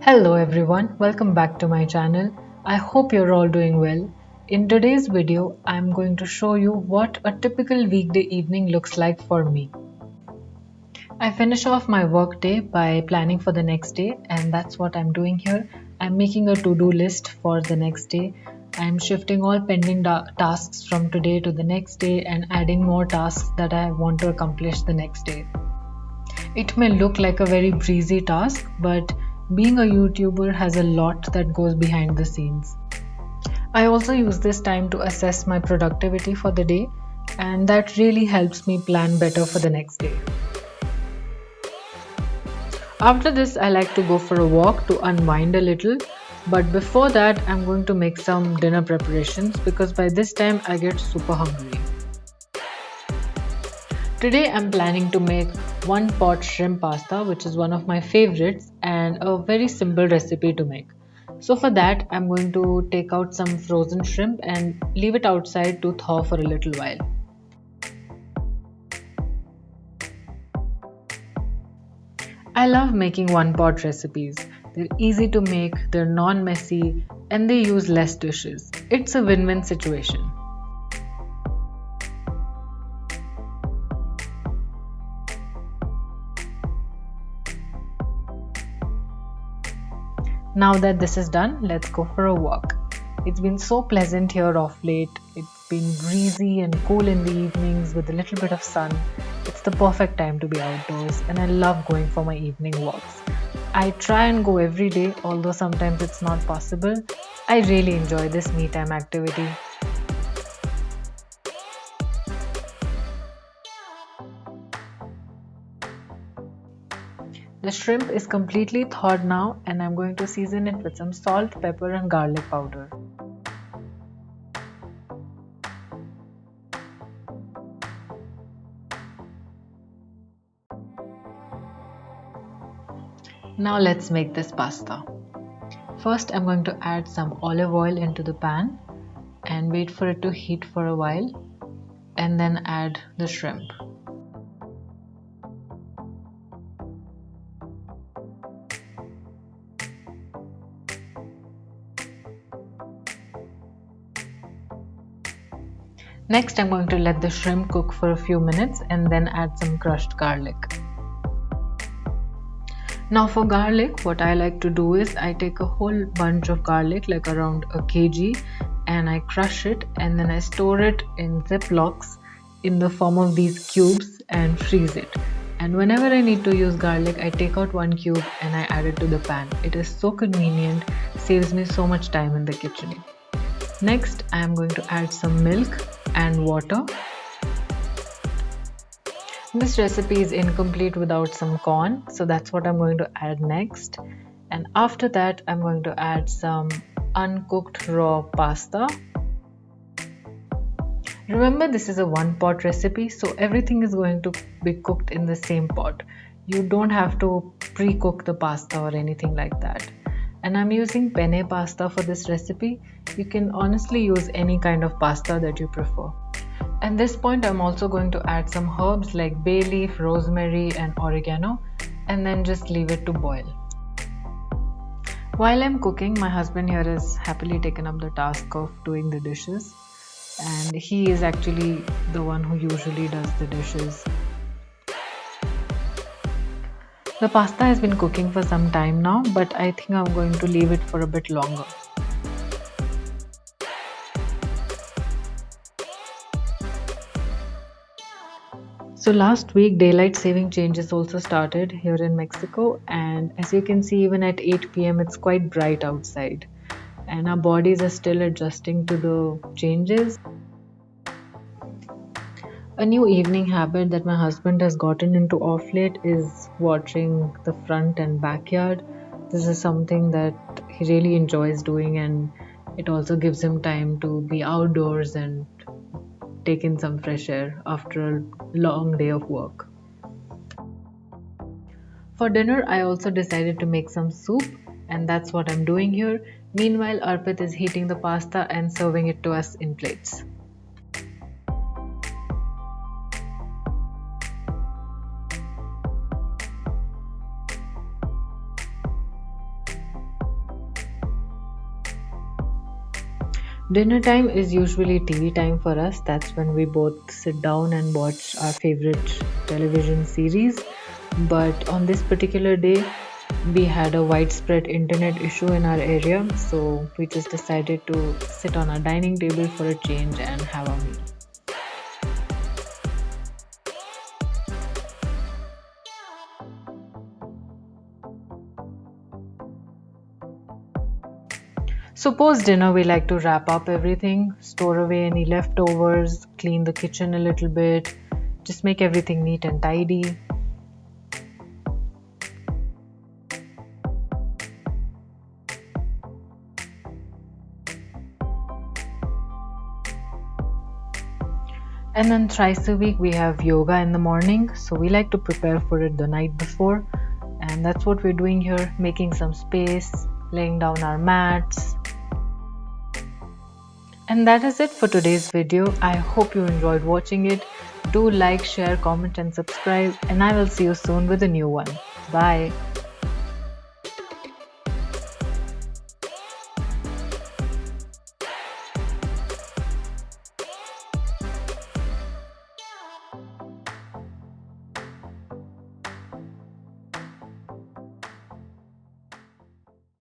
Hello everyone, welcome back to my channel. I hope you're all doing well. In today's video, I'm going to show you what a typical weekday evening looks like for me. I finish off my work day by planning for the next day, and that's what I'm doing here. I'm making a to-do list for the next day. I'm shifting all pending tasks from today to the next day and adding more tasks that I want to accomplish the next day. It may look like a very breezy task, but being a YouTuber has a lot that goes behind the scenes. I also use this time to assess my productivity for the day, and that really helps me plan better for the next day. After this, I like to go for a walk to unwind a little, but before that, I'm going to make some dinner preparations because by this time I get super hungry. Today I'm planning to make one pot shrimp pasta, which is one of my favorites and a very simple recipe to make. So for that I'm going to take out some frozen shrimp and leave it outside to thaw for a little while. I love making one pot recipes. They're easy to make, they're non-messy, and they use less dishes. It's a win-win situation. Now that this is done, let's go for a walk. It's been so pleasant here of late. It's been breezy and cool in the evenings with a little bit of sun. It's the perfect time to be outdoors, and I love going for my evening walks. I try and go every day, although sometimes it's not possible. I really enjoy this me time activity. The shrimp is completely thawed now, and I'm going to season it with some salt, pepper, and garlic powder. Now let's make this pasta. First, I'm going to add some olive oil into the pan and wait for it to heat for a while, and then add the shrimp. Next, I'm going to let the shrimp cook for a few minutes and then add some crushed garlic. Now for garlic, what I like to do is I take a whole bunch of garlic, like around a kg, and I crush it and then I store it in ziplocs in the form of these cubes and freeze it. And whenever I need to use garlic, I take out one cube and I add it to the pan. It is so convenient, saves me so much time in the kitchen. Next, I am going to add some milk and water. This recipe is incomplete without some corn, so that's what I'm going to add next. And after that, I'm going to add some uncooked raw pasta. Remember, this is a one pot recipe, so everything is going to be cooked in the same pot. You don't have to pre-cook the pasta or anything like that. And I'm using penne pasta for this recipe. You can honestly use any kind of pasta that you prefer. At this point, I'm also going to add some herbs like bay leaf, rosemary, and oregano, and then just leave it to boil. While I'm cooking, my husband here has happily taken up the task of doing the dishes, and he is actually the one who usually does the dishes. The pasta has been cooking for some time now, but I think I'm going to leave it for a bit longer. So last week, daylight saving changes also started here in Mexico, and as you can see, even at 8 p.m. it's quite bright outside, and our bodies are still adjusting to the changes. A new evening habit that my husband has gotten into off late is watching the front and backyard. This is something that he really enjoys doing, and it also gives him time to be outdoors and take in some fresh air after a long day of work. For dinner, I also decided to make some soup, and that's what I'm doing here. Meanwhile, Arpit is heating the pasta and serving it to us in plates. Dinner time is usually TV time for us. That's when we both sit down and watch our favorite television series. But on this particular day, we had a widespread internet issue in our area, so we just decided to sit on our dining table for a change and have a meal. So, post dinner, we like to wrap up everything, store away any leftovers, clean the kitchen a little bit, just make everything neat and tidy. And then thrice a week, we have yoga in the morning, so we like to prepare for it the night before. And that's what we're doing here, making some space, laying down our mats. And that is it for today's video. I hope you enjoyed watching it. Do like, share, comment and subscribe, and I will see you soon with a new one. Bye.